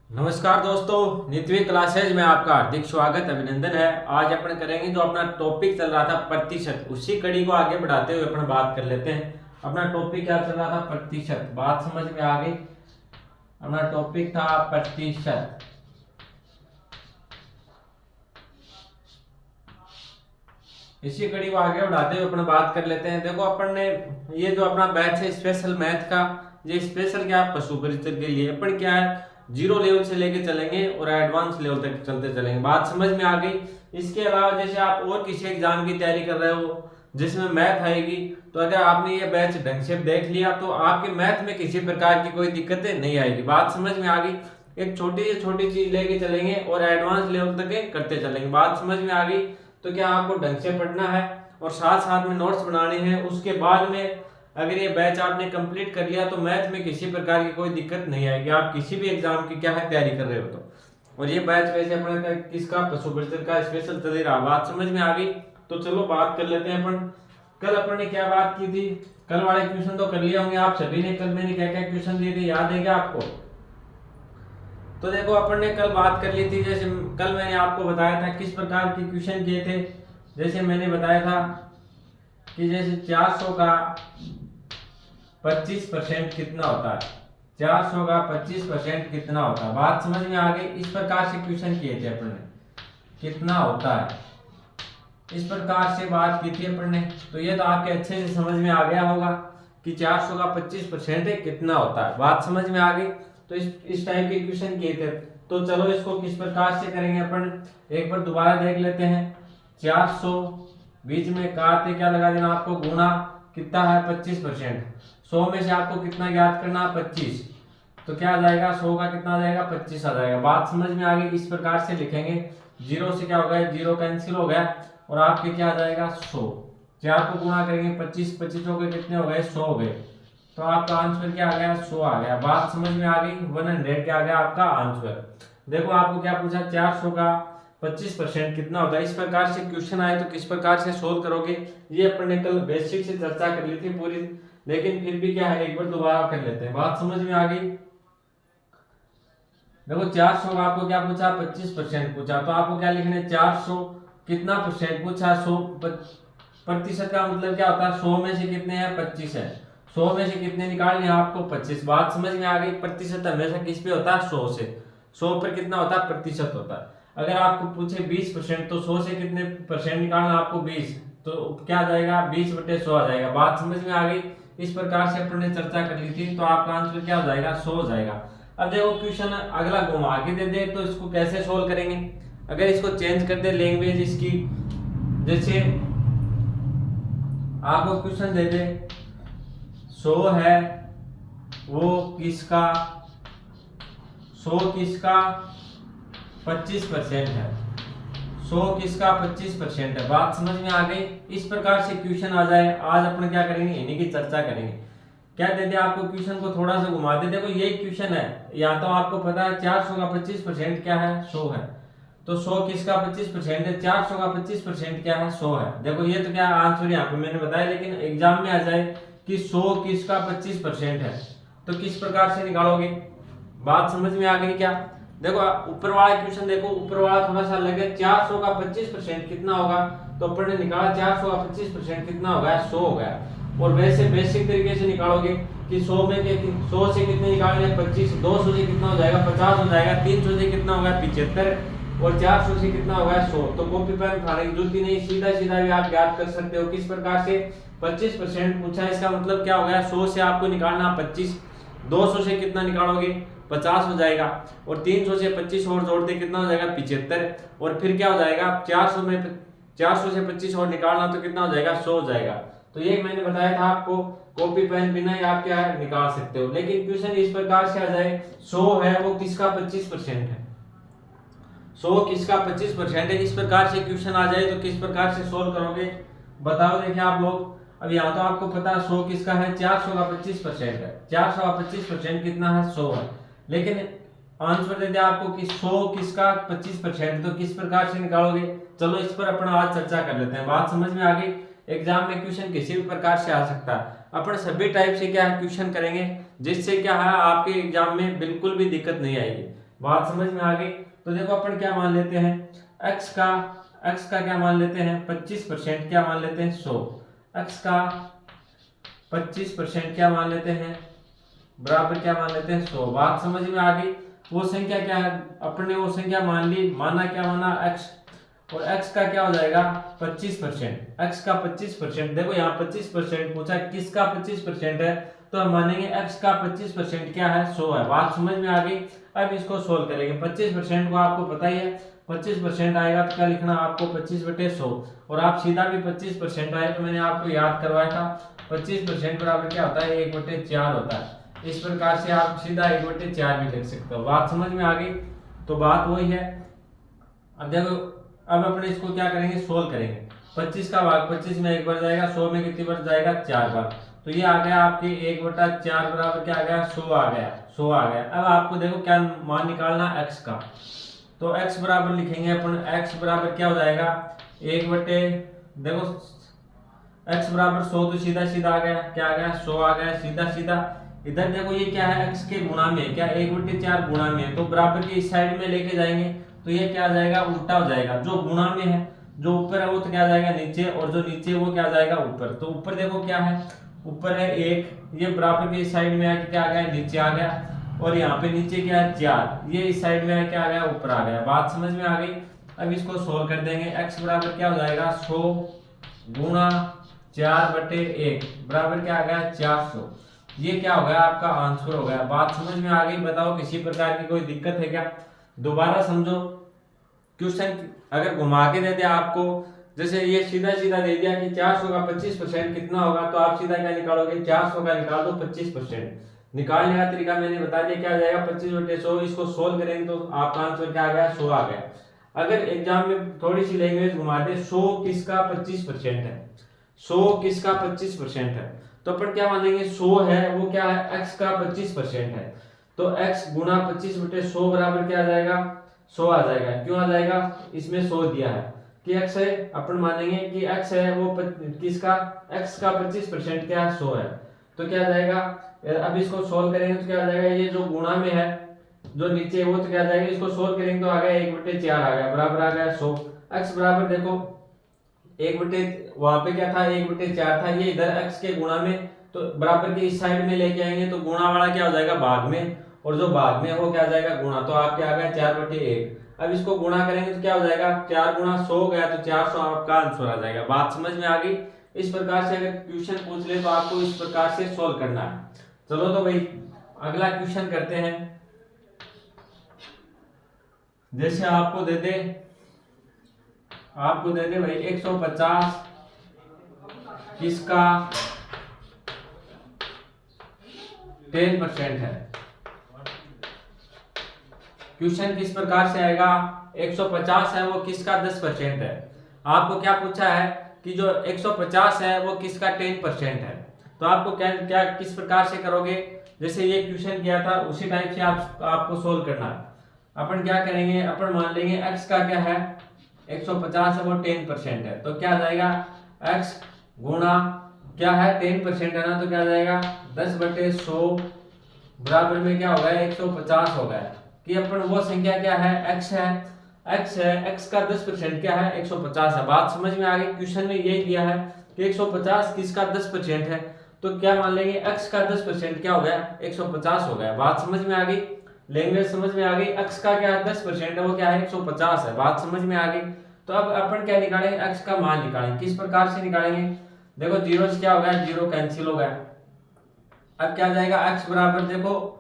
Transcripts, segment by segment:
नमस्कार दोस्तों, नित्य क्लासेज में आपका हार्दिक स्वागत अभिनंदन है। आज अपन करेंगे जो अपना टॉपिक चल रहा था प्रतिशत, उसी कड़ी को आगे बढ़ाते हुए अपन बात कर लेते हैं। अपना टॉपिक क्या चल रहा था? प्रतिशत। बात समझ में आ गई? अपना टॉपिक था प्रतिशत। इसी कड़ी को आगे बढ़ाते हुए अपन बात कर लेते हैं। देखो अपन ने ये जो अपना बैच है स्पेशल मैथ का, ये स्पेशल क्या पशु परिचय के लिए अपन क्या है जीरो लेवल से लेके चलेंगे और एडवांस लेवल तक चलते चलेंगे। बात समझ में आ गई? इसके अलावा जैसे आप और किसी एग्जाम की तैयारी कर रहे हो जिसमें मैथ आएगी, तो अगर आपने ये बैच ढंग से देख लिया तो आपके मैथ में किसी प्रकार की कोई दिक्कतें नहीं आएगी। बात समझ में आ गई? एक छोटी से छोटी चीज लेके चलेंगे और एडवांस लेवल तक करते चलेंगे। बात समझ में आ गई? तो क्या आपको ढंग से पढ़ना है और साथ साथ में नोट्स बनाने हैं। उसके बाद में अगर ये बैच आपने कंप्लीट कर लिया तो मैथ में किसी प्रकार की कोई दिक्कत नहीं आएगी, आप किसी भी एग्जाम की क्या है तैयारी कर रहे हो तो। और ये बैच वैसे अपने किसका? पशु परिचय का स्पेशल चल ही रहा। बात समझ में आ गई? तो चलो बात कर लेते हैं अपन। कल अपन ने क्या बात की थी? कल वाले क्वेश्चन तो कर लिए होंगे आप सभी ने। कल मैंने क्या क्या क्वेश्चन दिए थे, याद है क्या आपको? तो देखो अपन ने कल बात कर ली थी, जैसे कल मैंने आपको बताया था किस प्रकार के क्वेश्चन किए थे। जैसे मैंने बताया था कि जैसे 400 का 25% कितना होता है? 400 का 25% कितना होता है? बात समझ में आ गई? इस प्रकार से क्वेश्चन किए थे अपन ने, कितना होता है, इस प्रकार से बात की थी अपन ने। तो ये तो आपके अच्छे से समझ में आ गया होगा कि 400 का 25% कितना होता है। बात समझ में आ गई? तो इस टाइप के क्वेश्चन किए थे। तो चलो इसको किस प्रकार से करेंगे अपन एक बार दोबारा देख लेते हैं। 400 बीच में काटे क्या लगा देना आपको, गुणा कितना है 25%। 100 में से आपको कितना याद करना? 25। तो क्या आ जाएगा? 100 का कितना आ जाएगा? 25 आ जाएगा। बात समझ में आ गई? इस प्रकार से लिखेंगे। जीरो से क्या हो गया? जीरो कैंसिल हो गया और आपके क्या आ जाएगा? 100। 4 को गुणा करेंगे 25, 25 हो गए कितने हो गए? 100 हो गए। तो आपका आंसर क्या आ गया? 100 आ गया। बात समझ में आ गई? 100 क्या आ गया आपका आंसर। देखो आपको क्या पूछा? 400 का 25% कितना होता है। इस प्रकार से क्वेश्चन आए तो किस प्रकार से सोल्व करोगे, ये अपन ने कल बेसिक से चर्चा कर ली थी पूरी, लेकिन फिर भी क्या है एक बार दोबारा कर लेते हैं। बात समझ में आ गई? देखो 400 का आपको क्या पूछा? 25% पूछा। तो आपको क्या लिखना है? 400 कितना परसेंट पूछा? 100 प्रतिशत का मतलब क्या होता है? 100 में से कितने हैं? 25 है। 100 में से कितने निकालने हैं आपको? 25। बात समझ में आ गई? प्रतिशत हमेशा किस पे होता है? 100 से। 100 पर कितना होता है? प्रतिशत होता है। अगर आपको पूछे 20% तो 100 से कितने परसेंट निकालना आपको? 20। तो क्या आ जाएगा? 20/100 आ जाएगा। बात समझ में आ गई? इस प्रकार से अपन ने चर्चा कर ली थी। तो आपका आंसर क्या हो जाएगा? 100 हो जाएगा। अब देखो क्वेश्चन अगला घुमा के दे दे तो इसको कैसे सोल्व करेंगे? अगर इसको चेंज कर दे लैंग्वेज इसकी, जैसे आपको क्वेश्चन दे दे 100 है वो किसका, 100 किसका 25% है, 100 किसका 25% है। बात समझ में आ गई? इस प्रकार से क्वेश्चन आ जाए आज अपन क्या करेंगे, इन्हीं की चर्चा करेंगे। क्या दे दे आपको क्वेश्चन को थोड़ा सा घुमा दे। देखो यही क्वेश्चन है, या तो आपको पता है 400 का 25% क्या है? 100 है। तो 100 किसका 25% है? 400 का 25% क्या है? 100 है। देखो ये तो क्या आंसर यहाँ पे मैंने बताया, लेकिन एग्जाम में आ जाए कि 100 किसका 25% है तो किस प्रकार से निकालोगे? बात समझ में आ गई क्या? देखो ऊपर वाला क्वेश्चन देखो, ऊपर वाला थोड़ा सा अलग है। 400 का 25% कितना होगा? तो अपन ने निकाला 400 का 25% कितना होगा? 100 हो गया। और वैसे बेसिक तरीके से निकालोगे कि 100 में के 100 से कितने निकालने? 25। 200 से कितना हो जाएगा? 50 हो जाएगा। 300 से कितना होगा? 75। और 400 से कितना होगा? 100। तो कॉपी पेन उठाने की जरूरत ही नहीं, सीधा सीधा भी आप याद कर सकते हो। किस प्रकार से? 25% पूछा, इसका मतलब क्या हो गया? 100 से आपको निकालना 25। 200 से कितना निकालोगे? 50 हो जाएगा। और 300 से 25 और जोड़ दे कितना हो जाएगा? 75। और फिर क्या हो जाएगा? 400 से 25 और निकालना तो कितना हो जाएगा? 100 हो जाएगा। तो ये मैंने बताया था आपको, कॉपी पेन बिना ही आप क्या है निकाल सकते हो। लेकिन क्वेश्चन इस प्रकार से आ जाए 100 है वो किसका 25% है, 100 किसका 25% है, इस प्रकार से क्वेश्चन आ जाए तो किस प्रकार से सोल्व करोगे बताओ। देखिए आप लोग, अब यहाँ तो आपको पता है 100 किसका है? 400 का 25% है। 400 का 25% कितना है? 100 है। लेकिन आंसर दे दिया आपको कि 100 किसका 25%, तो किस प्रकार से निकालोगे? चलो इस पर अपन आज चर्चा कर लेते हैं। बात समझ में आ गई? एग्जाम में क्वेश्चन किसी भी प्रकार से आ सकता है। अपन सभी टाइप से क्या है क्वेश्चन करेंगे जिससे क्या है आपके एग्जाम में बिल्कुल भी दिक्कत नहीं आएगी। बात समझ में आ गई। तो देखो अपन क्या मान लेते हैं, x का क्या मान लेते हैं 25%, क्या मान लेते हैं 100, x का 25% क्या मान लेते हैं बराबर क्या मान लेते हैं 100। बात समझ में आ गई। वो संख्या क्या है, अपने वो संख्या मान ली, माना क्या माना x, और x का क्या हो जाएगा 25%, x का 25%। देखो यहाँ 25% पूछा, किसका 25% है, तो हम मानेंगे x का 25% क्या है 100 है। बात समझ में आ गई। अब इसको सोल्व करेंगे। 25% को आपको पता ही है, 25% आएगा तो क्या लिखना आपको 25/100, और आप सीधा भी 25% आए तो मैंने आपको याद करवाया था 25% बराबर क्या होता है 1/4 होता है। इस प्रकार से आप सीधा 1/4 भी लिख सकते हो। बात समझ में आ गई। तो बात वही है। अब देखो, अब अपने इसको क्या करेंगे, सोल्व करेंगे। 25 का भाग 25 में एक बार जाएगा, 100 में कितनी बार जाएगा 4 बार। तो ये आ गया आपके 1/4 बराबर क्या आ गया 100 आ गया, 100 आ गया। अब आपको देखो क्या मान निकालना x का, तो x बराबर लिखेंगे अपन, x बराबर क्या हो जाएगा 1/, देखो x बराबर 100 तो सीधा सीधा आ गया, क्या आ गया 100 आ गया सीधा सीधा। इधर देखो ये क्या है x के गुणा में, क्या 1/4 गुणा में है, तो बराबर के इस साइड में लेके जाएंगे तो ये क्या आ जाएगा उल्टा हो जाएगा। जो गुणा में है, जो ऊपर है वो तो क्या आ जाएगा नीचे, और जो नीचे वो क्या आ जाएगा ऊपर। तो ऊपर देखो क्या है, ऊपर है 1, ये बराबर के इस साइड में आके क्या आ गया नीचे आ गया, और यहाँ पे नीचे क्या है 4, ये इस साइड में क्या आ गया ऊपर आ गया। बात समझ में आ गई। अब इसको सोल्व कर देंगे। x बराबर क्या हो जाएगा 100 गुणा 4/1 बराबर क्या आ गया 400। ये क्या हो गया आपका आंसर हो गया। बात समझ में आ गई। बताओ किसी प्रकार की कोई दिक्कत है क्या, दोबारा समझो। क्वेश्चन अगर घुमा के दे दिया आपको, जैसे ये सीधा सीधा दे दिया कि 400 का 25% कितना होगा, तो आप सीधा क्या निकालोगे 400 का निकाल दो 25%। निकालने का तरीका मैंने बता दिया, क्या आ जाएगा 25/100। इसको सोल्व करेंगे तो आपका आंसर क्या आ गया 100 आ गया। अगर एग्जाम में थोड़ी सी लैंग्वेज घुमा दे, 100 किसका 25% है, 100 किसका 25% है, तो अपन क्या मानेंगे 100 है वो क्या है x का 25% है। तो x गुणा 25/100 बराबर क्या आ जाएगा 100 आ जाएगा। क्यों आ जाएगा, इसमें 100 दिया है कि x है, अपन मानेंगे कि x है वो किसका x का 25% क्या है 100 है। तो क्या आ जाएगा, अब इसको सोल्व करेंगे तो क्या आ जाएगा, ये जो गुणा में है जो नीचे वो तो क्या आ जाएगा, इसको सोल्व करेंगे तो आ गया 1/4 आ गया, बराबर आ गया 100। x बराबर देखो 1/, वहां पे क्या था 1/4 था, ये इधर x के गुणा में, तो बराबर के इस साइड में लेके आएंगे तो गुणा वाला क्या हो जाएगा भाग में, और जो भाग में है वो क्या आ जाएगा गुणा। तो आप क्या आ गया 4/1। अब इसको गुणा करेंगे तो क्या हो जाएगा 4 गुणा 100 गया, तो 400 आपका आंसर आ जाएगा। बात समझ में आ गई। इस प्रकार से अगर क्वेश्चन पूछ ले तो आपको इस प्रकार से सोल्व करना है। चलो तो भाई अगला क्वेश्चन करते हैं। जैसे आपको दे दे भाई 150 किसका 10% है। क्वेश्चन किस प्रकार से आएगा, 150 है वो किसका 10% है। आपको क्या पूछा है कि जो 150 है वो किसका 10% है। तो आपको क्या किस प्रकार से करोगे, जैसे ये क्वेश्चन किया था उसी टाइप से आपको सोल्व करना है। अपन क्या करेंगे, अपन मान लेंगे x का क्या है 150 है वो 10% है, तो क्या आ जाएगा x गुणा क्या है 10% है ना, तो क्या आ जाएगा 10/100 बराबर में क्या होगा 150 हो गया। कि अपन वो संख्या क्या है x है, x का 10% क्या है 150 है। बात समझ में आ गई। क्वेश्चन में यही दिया है कि 150 किसका 10% है, तो क्या मान लेंगे x का 10% क्या हो गया 150 हो गया। बात समझ में आ गई, लैंग्वेज समझ में आ गई। x का क्या 10% है वो क्या है 150 है। बात समझ में आ गई। तो अब अपन क्या निकालेंगे, x का मान निकालेंगे। किस प्रकार से निकालेंगे, देखो 0 से क्या हो गया 0 कैंसिल हो गया। अब क्या जाएगा x बराबर, देखो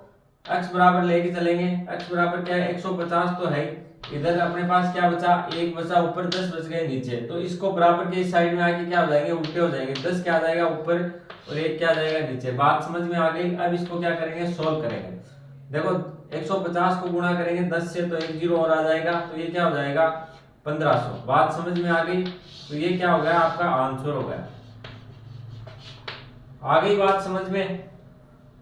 x बराबर लेके चलेंगे, x बराबर क्या है 150 तो है, इधर अपने पास क्या बचा 1 बचा, ऊपर 10 बच गए नीचे, तो इसको बराबर के इस साइड में आके क्या हो जाएंगे उल्टे हो जाएंगे, 10 क्या आ जाएगा ऊपर और 1 क्या आ जाएगा नीचे। बात समझ में आ गई। अब इसको क्या करेंगे सोल्व करेंगे। देखो 150 को गुणा करेंगे 10 से तो 1 0 और आ जाएगा, तो ये क्या हो जाएगा 1500। बात समझ में आ गई। तो ये क्या हो गया आपका आंसर हो गया। आ गई बात समझ में।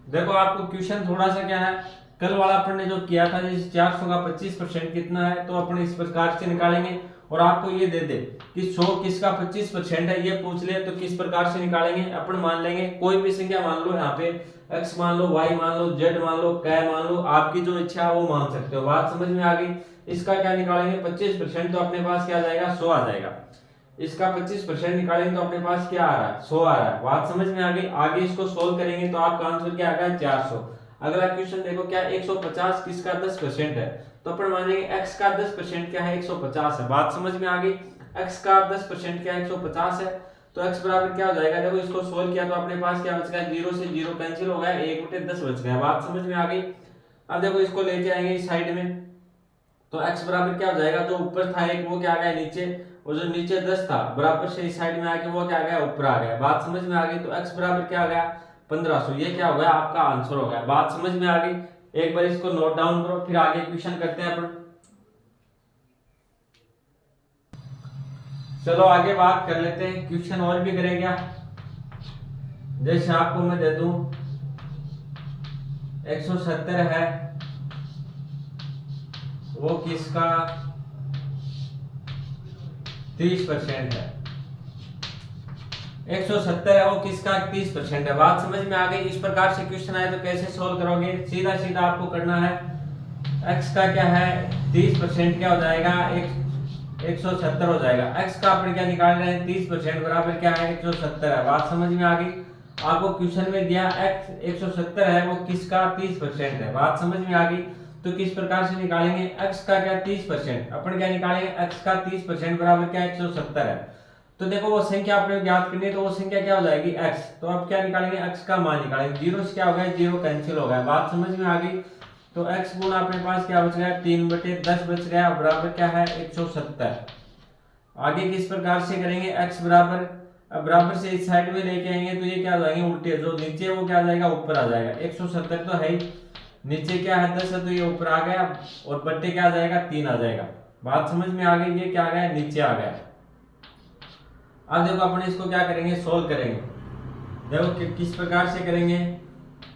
देखो आपको क्वेश्चन थोड़ा सा क्या है, कल वाला अपन ने जो किया था जैसे 400 का 25% कितना है, तो अपन इस प्रकार से निकालेंगे। और आपको ये दे दे कि 100 किसका 25% है ये पूछ ले, तो किस प्रकार से निकालेंगे। अपन मान लेंगे कोई भी संख्या मान लो, यहाँ पे एक्स मान लो, वाई मान लो, जेड मान लो, कै मान लो, आपकी जो इच्छा है वो मान सकते हो। बात समझ में आ गई। इसका क्या निकालेंगे 25%, तो अपने पास क्या आ जाएगा 100 आ जाएगा। इसका 25% निकालेंगे तो अपने पास क्या आ रहा है 100 आ रहा है। बात समझ में आ गई। आगे इसको सोल्व करेंगे तो आपका आंसर क्या आएगा 400। अगला क्वेश्चन देखो, क्या 150 किसका 10% है, तो अपन मानेंगे x का 10% क्या है 150 है। बात समझ में आ गई। x का 10% क्या है 150 है, तो x बराबर क्या हो जाएगा, देखो इसको सोल्व किया तो अपने पास क्या बच गया, 0 से 0 कैंसिल हो गया, 1/10 बच गया। बात समझ में आ गई। अब देखो इसको लेके आएंगे इस साइड में, तो x बराबर क्या हो जाएगा, जो ऊपर था एक वो क्या आ गया नीचे, और जो नीचे 10 था बराबर से इस साइड में आके वो क्या आ गया ऊपर आ गया। बात समझ में आ गई। तो x बराबर क्या आ गया 1500, ये क्या हो गया आपका आंसर हो गया। बात समझ में आ गई। एक बार इसको नोट डाउन करो, फिर आगे क्वेश्चन करते हैं अपन। चलो आगे बात कर लेते हैं, क्वेश्चन और भी करें क्या। जैसे आपको मैं दे दूं 170 है, वो किसका 30% है। 170 है वो किसका 30% है। बात समझ में आ गई। इस प्रकार से क्वेश्चन आए तो कैसे सोल्व करोगे, सीधा सीधा आपको करना है, x का क्या है 30% क्या हो जाएगा 170 हो जाएगा। x का अपन क्या निकाल रहे हैं 30% बराबर क्या है 170 है। बात समझ में आ गई। आपको क्वेश्चन में दिया x 170 है वो किसका 30% है। बात समझ में आ गई। तो किस प्रकार से निकालेंगे, x का क्या 30%, अपन क्या निकालेंगे x का 30% बराबर क्या 170 है। तो देखो वो संख्या आपने ज्ञात करनी है, तो वो संख्या क्या हो जाएगी x। तो अब क्या निकालेंगे x का मान निकालेंगे, 0 से क्या हो गया 0 कैंसिल हो गया। बात समझ में आ गई। तो x गुना अपने पास क्या बच गया 3/10 बच गया, बराबर क्या है 170। आगे किस प्रकार से करेंगे, x बराबर, अब बराबर से इस साइड में लेके आएंगे तो ये क्या हो जाएंगे उल्टे, जो नीचे वो क्या आ जाएगा ऊपर आ जाएगा। 170 तो है ही, नीचे क्या है 10 है तो ये ऊपर आ गया, और बट्टे क्या आ जाएगा 3 आ जाएगा। बात समझ में आ गई। ये क्या आ गया नीचे आ गया। अब देखो अपन इसको क्या करेंगे सोल्व करेंगे। देखो किस प्रकार से करेंगे,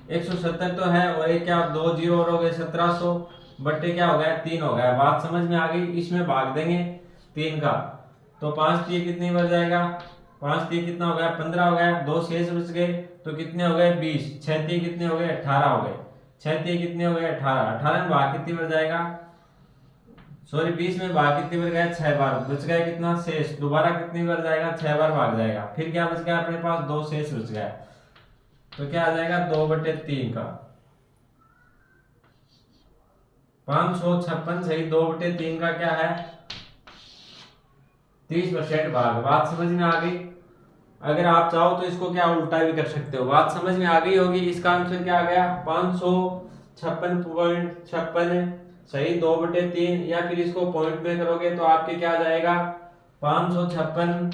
170 तो है और एक क्या 2 0 और हो गए 1700, बट्टे क्या हो गया 3 हो गया। बात समझ में आ गई। इसमें भाग देंगे 3 का, तो 5 3 कितनी बच जाएगा, 5 3 कितना हो गया 15 हो गया, 2 शेष बच गए तो कितने हो गए 20, 6 3 कितने हो गए 18 हो गए, 6 3 कितने हो गए 18, 18 में भाग कितनी बच जाएगा, सॉरी 20 में भाग कितनी बार गया 6 बार, बच गया कितना शेष, दोबारा कितनी बार जाएगा 6 बार भाग जाएगा, फिर क्या बच गया अपने पास 2 शेष बच गया, तो क्या आ जाएगा 2/3 का 556 सही, 2/3 का क्या है 30% भाग। बात समझ में आ गई। अगर आप चाहो तो इसको क्या उल्टा भी कर सकते हो। बात समझ में आ गई होगी। इसका आंसर क्या आ गया 556.56 सही 2/3, या फिर इसको पॉइंट में करोगे तो आपके क्या आ जाएगा 556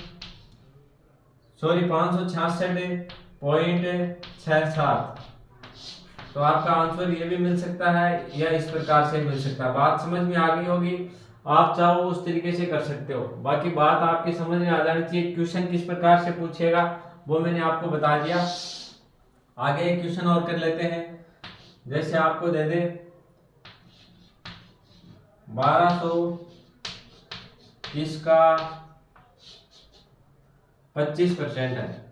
सॉरी 566.67, तो आपका आंसर ये भी मिल सकता है या इस प्रकार से मिल सकता है। बात समझ में आ गई होगी। आप चाहो उस तरीके से कर सकते हो, बाकी बात आपकी समझ में आ जानी चाहिए। क्वेश्चन किस प्रकार से पूछेगा वो मैंने आपको बता दिया। आगे एक क्वेश्चन और कर लेते हैं। जैसे आपको दे दे 1200 किसका 25% है,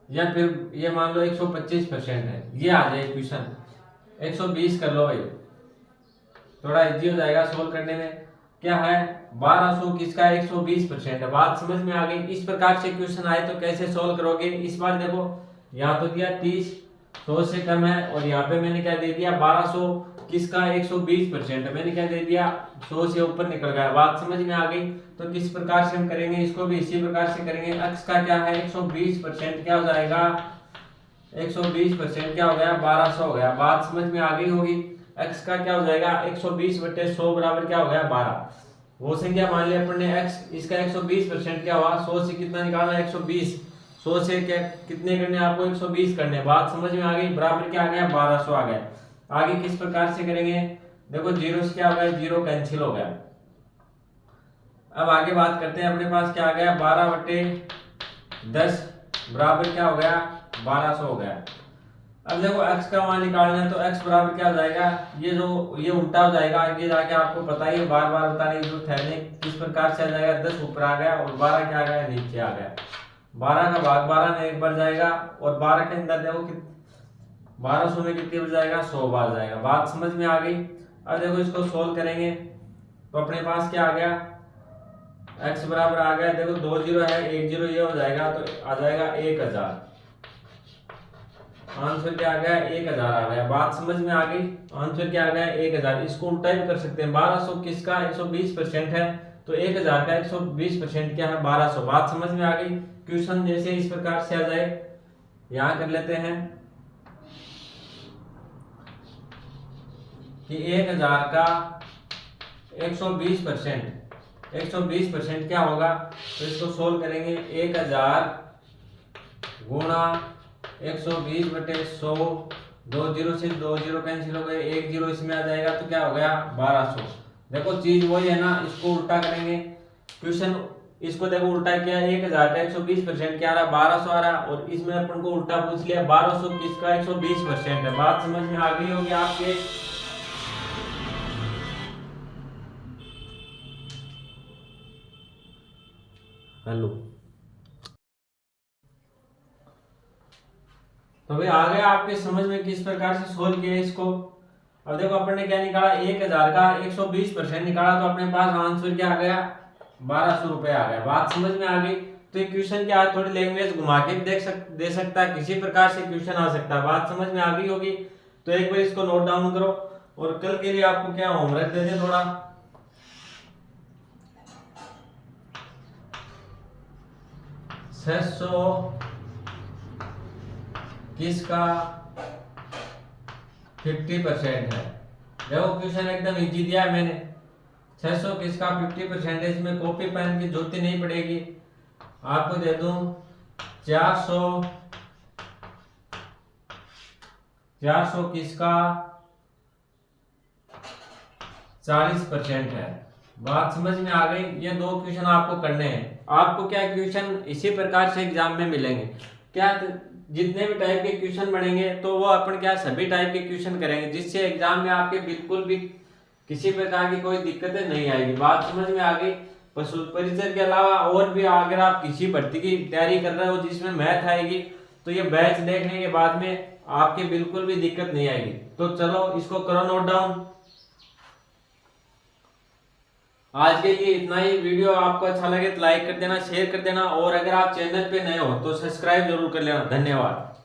या फिर ये मान लो 125% है, ये आ जाए क्वेश्चन 120 कर लो भाई, थोड़ा इजी हो जाएगा सोल्व करने में। क्या है 1200 किसका 120% है। बात समझ में आ गई। इस प्रकार से क्वेश्चन आए तो कैसे सोल्व करोगे। इस बार देखो यहाँ तो दिया 30 100 से कम है, और यहाँ पे मैंने क्या दे दिया 1200 किसका 120% है, मैंने क्या दे दिया 100 से ऊपर निकल गया। बात समझ में आ गई। तो किस प्रकार से हम करेंगे, इसको भी इसी प्रकार से करेंगे। x का क्या है 120% क्या हो जाएगा 120% क्या हो गया 1200 हो गया। बात समझ में आ गई होगी। x का क्या हो जाएगा 120/100 बराबर क्या हो गया 12। वो संख्या मान लिया अपन ने x, इसका 120% क्या हुआ 100 से कितना निकालना 120, 100 से क्या कितने करने आपको 120 करने। बात समझ में आ गई। बराबर क्या आ गया 1200 आ गया। आगे किस प्रकार से करेंगे, देखो 0 से क्या हो गया 0 कैंसिल हो गया। अब आगे बात करते हैं। अपने पास क्या आ गया 12/10 बराबर क्या हो गया 1200 हो गया। अब देखो x का मान निकालना है तो x बराबर क्या हो जाएगा, ये उल्टा हो जाएगा। आगे जाके आपको पता ही है, बार बार बताने की जरूरत है नहीं। किस प्रकार से आ जाएगा 10 ऊपर आ गया और 12 क्या आ गया नीचे आ गया। 12 का भाग 12 में एक बार जाएगा और 12 के अंदर देखो कि 1200 में कितनी बार जाएगा, 100 बार जाएगा। बात समझ में आ गई। अब देखो इसको सोल्व करेंगे तो अपने पास क्या आ गया, x बराबर आ गया, देखो 2 जीरो है, 1 जीरो ये हो जाएगा तो आ जाएगा 1000। आंसर क्या आ गया, 1000 आ गया। बात समझ में आ गई। आंसर क्या आ गया, 1000। इसको उल्टा भी कर सकते हैं। 1200 किसका 120% है, तो 1000 का 120% क्या है, 1200। बात समझ में आ गई। क्वेश्चन जैसे इस प्रकार से आ जाए, यहां कर लेते हैं कि 1000 का 120% क्या होगा, तो इसको सोल्व करेंगे। 1000 गुणा 120/100, 2 जीरो से 2 जीरो कैंसिल हो गए, 1 जीरो इसमें आ जाएगा तो क्या हो गया, 1200। देखो चीज वही है ना, इसको उल्टा करेंगे। क्वेश्चन इसको देखो उल्टा किया, 1000 का 120% क्या आ रहा, 1200 आ रहा, और इसमें अपन को उल्टा पूछ लिया 1200 किसका 120% है। बात समझ में आ गई होगी आपके। हेलो, तो भाई आ गया आपके समझ में किस प्रकार से सोल्व किया इसको। अब देखो अपन ने क्या निकाला, 1000 का 120% निकाला, तो अपने पास आंसर क्या आ गया, 1200 रुपए आ गया। बात समझ में आ गई। तो ये क्वेश्चन क्या है, थोड़ी लैंग्वेज घुमा के भी दे सकता है, किसी प्रकार से क्वेश्चन आ सकता है। बात समझ में आ गई होगी। तो एक बार इसको नोट डाउन करो, और कल के लिए आपको क्या होमवर्क दे दे थोड़ा। 600 किसका 50% है। देखो क्वेश्चन एकदम इजी दिया है मैंने। 600 किसका 50% है, इसमें कॉपी पेन की जरूरत ही नहीं पड़ेगी। आपको दे दूं 400 किसका 40% है। बात समझ में आ गई। ये 2 क्वेश्चन आपको करने हैं। आपको क्या क्वेश्चन इसी प्रकार से एग्जाम में मिलेंगे, क्या जितने भी टाइप के क्वेश्चन बढ़ेंगे तो वो अपन क्या सभी टाइप के क्वेश्चन करेंगे, जिससे एग्जाम में आपके बिल्कुल भी किसी प्रकार की कोई दिक्कतें नहीं आएगी। बात समझ में आ गई। पशु परिचय के अलावा और भी अगर आप किसी भर्ती की तैयारी कर रहे हो जिसमें मैथ आएगी, तो ये बैच देखने के बाद में आपके बिल्कुल भी दिक्कत नहीं आएगी। तो चलो इसको करो नोट डाउन। आज के लिए इतना ही। वीडियो आपको अच्छा लगे तो लाइक कर देना, शेयर कर देना, और अगर आप चैनल पे नए हो तो सब्सक्राइब जरूर कर लेना। धन्यवाद।